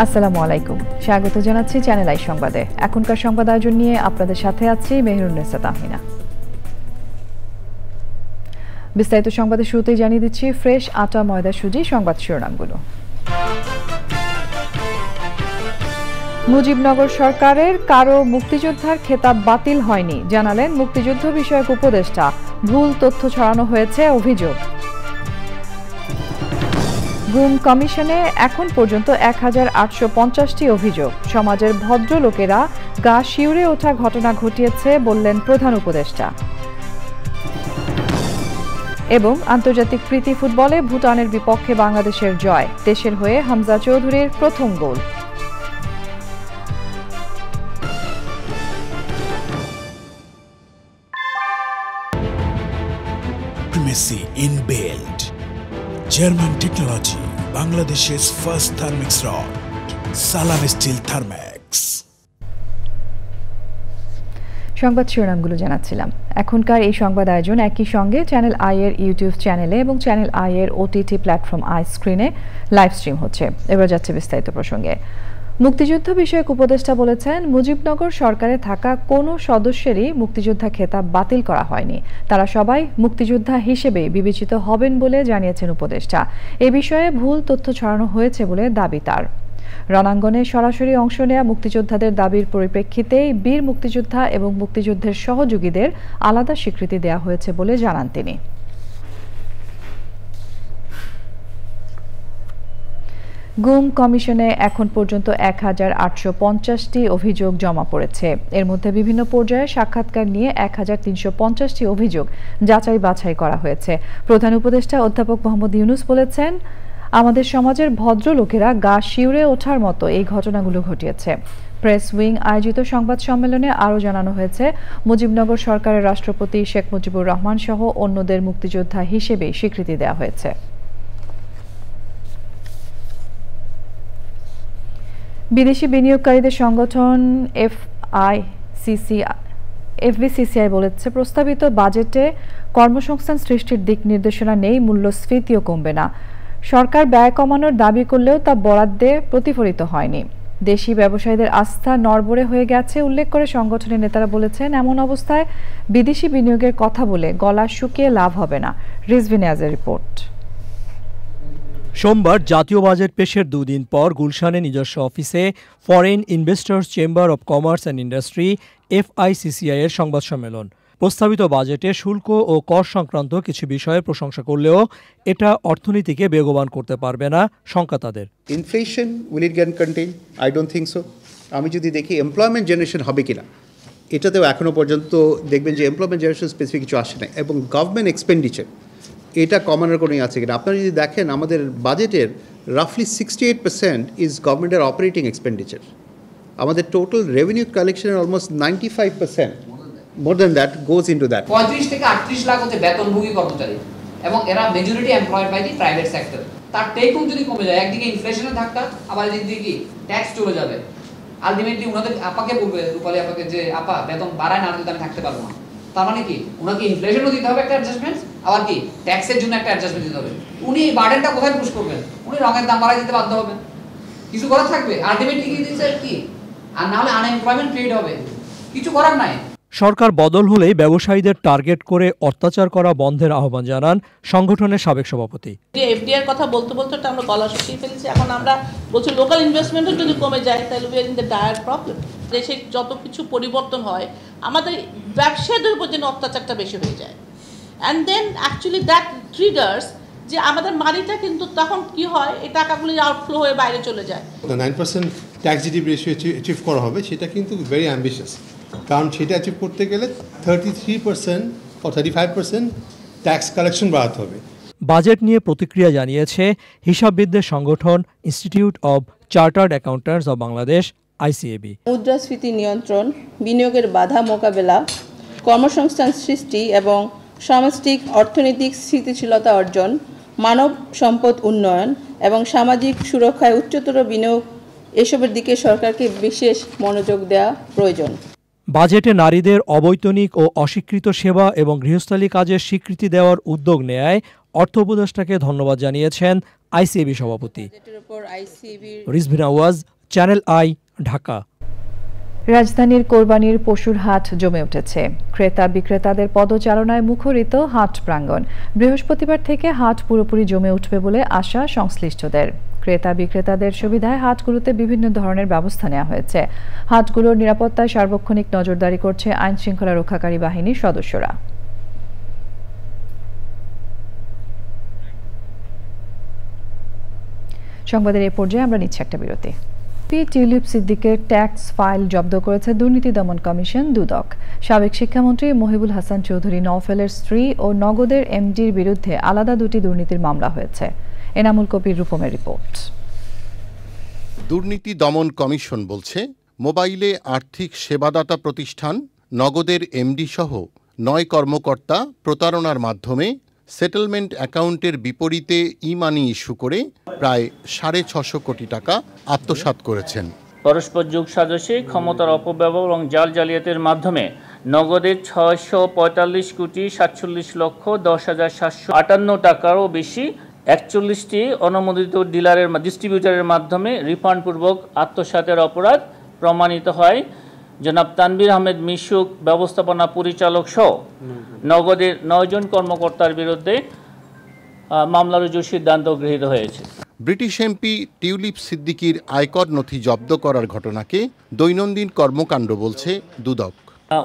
আসসালামু আলাইকুম, স্বাগত জানাচ্ছি চ্যানেল আই সংবাদে। এখনকার সংবাদ আয়োজন নিয়ে আপনাদের সাথে আছি মেহেরুন্নেসা তাহমিনা। বিস্তারিত সংবাদের শুরুতেই জানিয়ে দিচ্ছি ফ্রেশ আটা ময়দা সুজি সংবাদ শিরোনামগুলো। মুজিবনগর সরকারের কারো মুক্তিযোদ্ধার খেতাব বাতিল হয়নি, জানালেন মুক্তিযুদ্ধ বিষয়ক উপদেষ্টা। ভুল তথ্য ছড়ানো হয়েছে অভিযোগ। গুম কমিশনে এখন পর্যন্ত ১,৮৫০টি অভিযোগ। সমাজের ভদ্রলোকেরা গা শিউরে ওঠা ঘটনা ঘটিয়েছে বললেন প্রধান উপদেষ্টা। এবং আন্তর্জাতিক প্রীতি ফুটবলে ভুটানের বিপক্ষে বাংলাদেশের জয়, দেশের হয়ে হামজা চৌধুরীর প্রথম গোল। Primacy inbuilt. German technology, Bangladesh's first Thermix rod, Salam Steel Thermax. সংবাদ শিরোনামগুলো জানাচ্ছিলাম। এখনকার এই সংবাদ আয়োজন একই সঙ্গে চ্যানেল আই এর ইউটিউব চ্যানেলে এবং চ্যানেল আই এর ওটিটি প্ল্যাটফর্ম আই স্ক্রিনে লাইভ স্ট্রিম হচ্ছে। এবার যাচ্ছে বিস্তারিত প্রসঙ্গে। মুক্তিযুদ্ধ বিষয়ক উপদেষ্টা বলেছেন, মুজিবনগর সরকারে থাকা কোনো সদস্যেরই মুক্তিযোদ্ধা খেতাব বাতিল করা হয়নি। তারা সবাই মুক্তিযোদ্ধা হিসেবেই বিবেচিত হবেন বলে জানিয়েছেন উপদেষ্টা। এ বিষয়ে ভুল তথ্য ছড়ানো হয়েছে বলে দাবি তার। রণাঙ্গনে সরাসরি অংশ নেয়া মুক্তিযোদ্ধাদের দাবির পরিপ্রেক্ষিতেই বীর মুক্তিযোদ্ধা এবং মুক্তিযুদ্ধের সহযোগীদের আলাদা স্বীকৃতি দেওয়া হয়েছে বলে জানান তিনি। গুম কমিশনে এখন পর্যন্ত ১,৮৫০টি অভিযোগ জমা পড়েছে। এর মধ্যে বিভিন্ন পর্যায়ে সাক্ষাৎকার নিয়ে ১,৩৫০টি অভিযোগ যাচাই বাছাই করা হয়েছে। প্রধান উপদেষ্টা অধ্যাপক মোহাম্মদ ইউনূস বলেছেন, আমাদের সমাজের ভদ্রলোকেরা গা শিউরে ওঠার মতো এই ঘটনাগুলো ঘটিয়েছে। প্রেস উইং আয়োজিত সংবাদ সম্মেলনে আরও জানানো হয়েছে, মুজিবনগর সরকারের রাষ্ট্রপতি শেখ মুজিবুর রহমান সহ অন্যদের মুক্তিযোদ্ধা হিসেবে স্বীকৃতি দেওয়া হয়েছে। বিদেশি বিনিয়োগকারীদের সংগঠন এফবিসিসিআই বলেছে, প্রস্তাবিত বাজেটে কর্মসংস্থান সৃষ্টির দিক নির্দেশনা নেই, মূল্যস্ফীতিও কমবে না। সরকার ব্যয় কমানোর দাবি করলেও তা বরাদ্দে প্রতিফলিত হয়নি। দেশি ব্যবসায়ীদের আস্থা নড়বড়ে হয়ে গেছে উল্লেখ করে সংগঠনের নেতারা বলেছেন, এমন অবস্থায় বিদেশি বিনিয়োগের কথা বলে গলা শুকিয়ে লাভ হবে না। রিজভি নিয়াজের রিপোর্ট। সোমবার জাতীয় বাজেট পেশের দুদিন পর গুলশানে নিজস্ব অফিসে foreign investors chamber of commerce and industry FICCI এর সংবাদ সম্মেলন। প্রস্তাবিত বাজেটে শুল্ক ও কর সংক্রান্ত কিছু বিষয়ে প্রশংসা করলেও এটা অর্থনীতিকে বেগবান করতে পারবে না, শঙ্কা তাদের। Inflation will it can contain? I don't think so. আমি যদি দেখি এমপ্লয়মেন্ট জেনারেশন হবে কিনা, এটাতেও এখনও পর্যন্ত দেখবেন যে এমপ্লয়মেন্ট জেনারেশন স্পেসিফিক কিছু আসে না। এবং গভর্নমেন্ট এক্সপেন্ডিচার এটা কমানোর কোনোই আছে কিনা, আপনারা যদি দেখেন আমাদের বাজেটের রাফলি 68% ইজ গভর্নমেন্টের অপারেটিং এক্সপেন্ডিচার। আমাদের টোটাল রেভিনিউ কালেকশনের almost 95%, more than that goes into that. 35 থেকে 38 লাখ হচ্ছে বেতনভোগী কর্মচারী এবং এরা majority employed by the private sector. তার টেক হোম যদি কমে যায়, একদিকে ইনফ্লেশনের ধাক্কা, আবার এদিকে কি ট্যাক্স চলে যাবে। আলটিমেটলি ওনাদের আপাকে বলবে, রূপালী আপাকে, যে আপা বেতন বাড়ায় না দিলে আমি থাকতে পারবো না। তার মানে কি ওনাকে ইনফ্লেশনও দিতে হবে একটা অ্যাডজাস্টমেন্ট, আবার কি ট্যাক্সের জন্য একটা অ্যাডজাস্টমেন্ট দিতে হবে। উনি এই বার্ডেনটা কোথায় পুশ করবেন? উনি রঙের দাম বাড়াই দিতে বাধ্য হবেন, কিছু করার থাকবে। আলটিমেটলি কি দিচ্ছে কি, আর না হলে আনএমপ্লয়মেন্ট ক্রিয়েট হবে, কিছু করার নাই। সরকার বদল হলেই ব্যবসায়ীদের টার্গেট করে অত্যাচার করা বন্ধের আহ্বান জানান সংগঠনের সাবেক সভাপতি। এফডিআর কথা বলতে বলতে আমরা গলা শুকিয়ে ফেলেছি। এখন আমরা বলছি লোকাল ইনভেস্টমেন্টও যদি কমে যায় তাহলে we are in the dire problem. দেশে যত কিছু পরিবর্তন হয়, আমাদের ব্যবসায়ীদের উপর যেন অত্যাচারটা বেশি হয়ে যায়। And then actually that triggers যে আমাদের মানিটা কিন্তু তখন কি হয়, এই টাকাগুলি আউটফ্লো হয়ে বাইরে চলে যায়। 9% ট্যাক্স জিডিপি রেশিও অ্যাচিভ করা হবে, সেটা কিন্তু ভেরি অ্যাম্বিশিয়াস। কারণ সেটা অ্যাচিভ করতে গেলে 33% বা 35% ট্যাক্স কালেকশন বাড়াতে হবে। বাজেট নিয়ে প্রতিক্রিয়া জানিয়েছে হিসাববিদদের সংগঠন institute of chartered accountants of Bangladesh ICAB. মুদ্রাস্ফীতি নিয়ন্ত্রণ, বিনিয়োগের বাধা মোকাবেলা, কর্মসংস্থান সৃষ্টি এবং সামষ্টিক অর্থনৈতিক স্থিতিশীলতা অর্জন, মানব সম্পদ উন্নয়ন এবং সামাজিক সুরক্ষায় উচ্চতর বিনিয়োগ, এসবের দিকে সরকারকে বিশেষ মনোযোগ দেওয়া প্রয়োজন। বাজেটে নারীদের অবৈতনিক ও অস্বীকৃত সেবা এবং গৃহস্থালী কাজের স্বীকৃতি দেওয়ার উদ্যোগ নেয় অর্থ উপদেষ্টাকে ধন্যবাদ জানিয়েছেন আইসিএবি সভাপতি। রিজভিন আওয়াজ, চ্যানেল আই, ঢাকা। রাজধানীর কোরবানির পশুর হাট জমে উঠেছে। ক্রেতা বিক্রেতাদের পদচারণায় মুখরিত হাট প্রাঙ্গণ। বৃহস্পতিবার থেকে হাট পুরোপুরি জমে উঠবে বলে আশা সংশ্লিষ্টদের। ক্রেতা বিক্রেতাদের সুবিধায় হাটগুলোতে বিভিন্ন ধরনের ব্যবস্থা নেওয়া হয়েছে। হাটগুলোর নিরাপত্তায় সার্বক্ষণিক নজরদারি করছে আইন শৃঙ্খলা রক্ষাকারী বাহিনীর সদস্যরা। সংবাদের এই পর্যায়ে আমরা নিচ্ছি একটা বিরতি। টিউলিপ সিদ্দিকের ট্যাক্স ফাইল জব্দ করেছে দুর্নীতি দমন কমিশন দুদক। সাবেক শিক্ষামন্ত্রী মহিবুল হাসান চৌধুরী নওফেলের স্ত্রী ও নগদের এমডির বিরুদ্ধে আলাদা দুটি দুর্নীতির মামলা হয়েছে। এনামুল কবির রূপমের রিপোর্ট। দুর্নীতি দমন কমিশন বলছে, মোবাইলে আর্থিক সেবাদাতা প্রতিষ্ঠান নগদের এমডি সহ 9 কর্মকর্তা প্রতারণার মাধ্যমে সেটেলমেন্ট অ্যাকাউন্টের বিপরীতে ই-মানি ইস্যু করে প্রায় 650 কোটি টাকা আত্মসাৎ করেছেন। পরস্পর যোগ সাজসে ক্ষমতার অপব্যবহার এবং জাল জালিয়াতির মাধ্যমে নগদের 645 কোটি 47 লক্ষ 10,758 টাকারও বেশি 41টি অনুমোদিত ডিস্ট্রিবিউটরের মাধ্যমে রিফান্ডপূর্বক আত্মসাতের অপরাধ প্রমাণিত হয়। জনাব তানভীর আহমেদ মিশুক ব্যবস্থাপনা পরিচালক সহ নগদের 9 জন কর্মকর্তার বিরুদ্ধে মামলা রুজুর সিদ্ধান্ত গৃহীত হয়েছে। ব্রিটিশ এমপি টিউলিপ সিদ্দিকির আয়কর নথি জব্দ করার ঘটনাকে দৈনন্দিন কর্মকাণ্ড বলছে দুদক।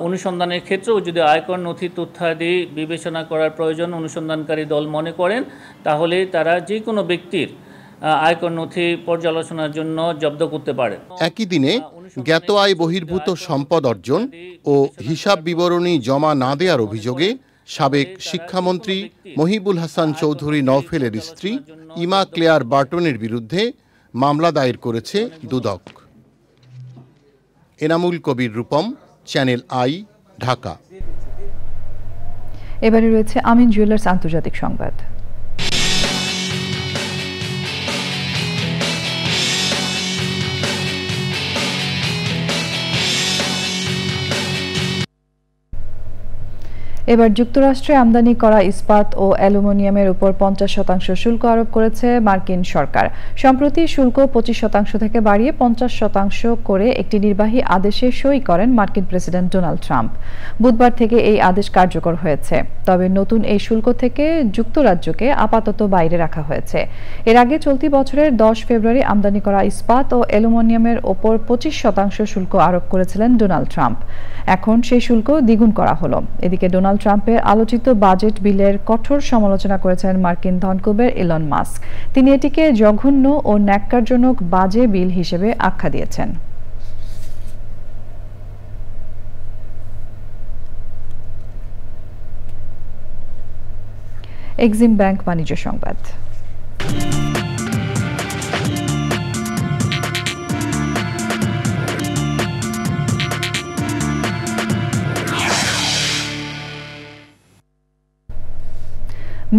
অনুসন্ধানের ক্ষেত্রেও যদি আয়কর নথি তথ্যাদি বিবেচনা করার প্রয়োজন অনুসন্ধানকারী দল মনে করেন, তাহলে তারা যে কোনো ব্যক্তির আয়কর নথি পর্যালোচনার জন্য জব্দ করতে পারে। একই দিনে জ্ঞাত আয় বহির্ভূত সম্পদ অর্জন ও হিসাব বিবরণী জমা না দেওয়ার অভিযোগে সাবেক শিক্ষামন্ত্রী মহিবুল হাসান চৌধুরী নওফেলের স্ত্রী ইমা ক্লেয়ার বার্টনের বিরুদ্ধে মামলা দায়ের করেছে দুদক। Enamul Kabir Rupam, channel I, Dhaka. এবারে রয়েছে আমিন জুয়েলার্স আন্তর্জাতিক সংবাদ। এবার যুক্তরাষ্ট্রে আমদানি করা ইস্পাত ও অ্যালুমিনিয়ামের উপর 50% শুল্ক আরোপ করেছে মার্কিন সরকার। সম্প্রতি শুল্ক 25% থেকে বাড়িয়ে 50% করে একটি নির্বাহী আদেশে সই করেন মার্কিন প্রেসিডেন্ট ডোনাল্ড ট্রাম্প। বুধবার থেকে এই আদেশ কার্যকর হয়েছে। তবে নতুন এই শুল্ক থেকে যুক্তরাজ্যকে আপাতত বাইরে রাখা হয়েছে। এর আগে চলতি বছরের 10 ফেব্রুয়ারি আমদানি করা ইস্পাত ও অ্যালুমিনিয়ামের ওপর 25% শুল্ক আরোপ করেছিলেন ডোনাল্ড ট্রাম্প। এখন সেই শুল্ক দ্বিগুণ করা হলো। এদিকে ডোনাল্ড ট্রাম্পের আলোচিত বাজেট বিলের কঠোর সমালোচনা করেছেন মার্কিন ধনকুবের ইলন মাস্ক। তিনি এটিকে জঘন্য ও ন্যাক্কারজনক বাজে বিল হিসেবে আখ্যা দিয়েছেন। এক্সিম ব্যাংক বাণিজ্য সংবাদ।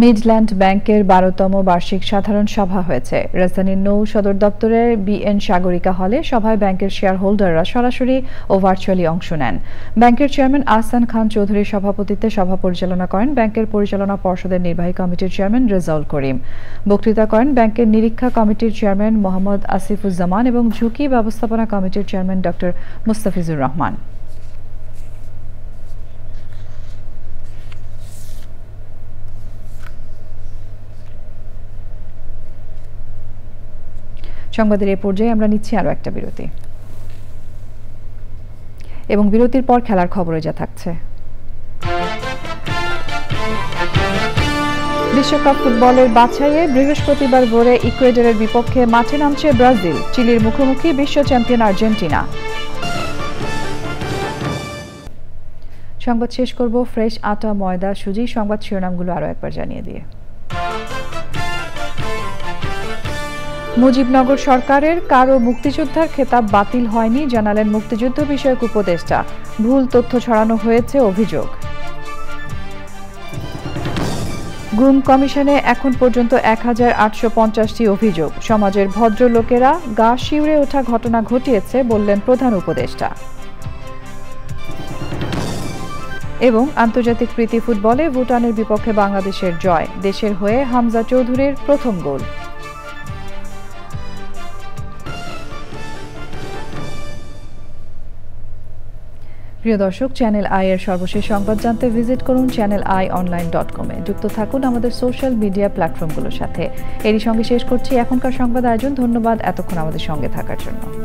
মিডল্যান্ড ব্যাংকের 12তম বার্ষিক সাধারণ সভা হয়েছে। রাজধানীর নৌ সদর দপ্তরের বিএন সাগরিকা হলে সভায় ব্যাংকের শেয়ার হোল্ডাররা সরাসরি ও ভার্চুয়ালি অংশ নেন। ব্যাংকের চেয়ারম্যান আহসান খান চৌধুরীর সভাপতিত্বে সভা পরিচালনা করেন ব্যাংকের পরিচালনা পর্ষদের নির্বাহী কমিটির চেয়ারম্যান রেজাউল করিম। বক্তৃতা করেন ব্যাংকের নিরীক্ষা কমিটির চেয়ারম্যান মোহাম্মদ আসিফুজ্জামান এবং ঝুঁকি ব্যবস্থাপনা কমিটির চেয়ারম্যান ডক্টর মুস্তাফিজুর রহমান। সংবাদের এই পর্যায়ে আমরা নিচ্ছি আরো একটা বিরতি এবং বিরতির পর খেলার খবরে যা থাকছে। বিশ্বকাপ ফুটবলের বাছাইয়ে বৃহস্পতিবার ভোরে ইকুয়েডরের বিপক্ষে মাঠে নামছে ব্রাজিল। চিলির মুখোমুখি বিশ্ব চ্যাম্পিয়ন আর্জেন্টিনা। সংবাদ শেষ করব ফ্রেশ আটা, ময়দা, সুজি। সংবাদ শিরোনামগুলো আরো একবার জানিয়ে দিয়ে। মুজিবনগর সরকারের কারো মুক্তিযোদ্ধার খেতাব বাতিল হয়নি, জানালেন মুক্তিযুদ্ধ বিষয়ক উপদেষ্টা। ভুল তথ্য ছড়ানো হয়েছে অভিযোগ। গুম কমিশনে এখন পর্যন্ত 1850টি অভিযোগ। সমাজের ভদ্রলোকেরা গা শিউরে ওঠা ঘটনা ঘটিয়েছে বললেন প্রধান উপদেষ্টা। এবং আন্তর্জাতিক প্রীতি ফুটবলে ভুটানের বিপক্ষে বাংলাদেশের জয়। দেশের হয়ে হামজা চৌধুরীর প্রথম গোল। প্রিয় দর্শক, চ্যানেল আই এর সর্বশেষ সংবাদ জানতে ভিজিট করুন channeline.com এ। যুক্ত থাকুন আমাদের সোশ্যাল মিডিয়া প্ল্যাটফর্মগুলোর সাথে। এরই সঙ্গে শেষ করছি এখনকার সংবাদ আয়োজন। ধন্যবাদ এতক্ষণ আমাদের সঙ্গে থাকার জন্য।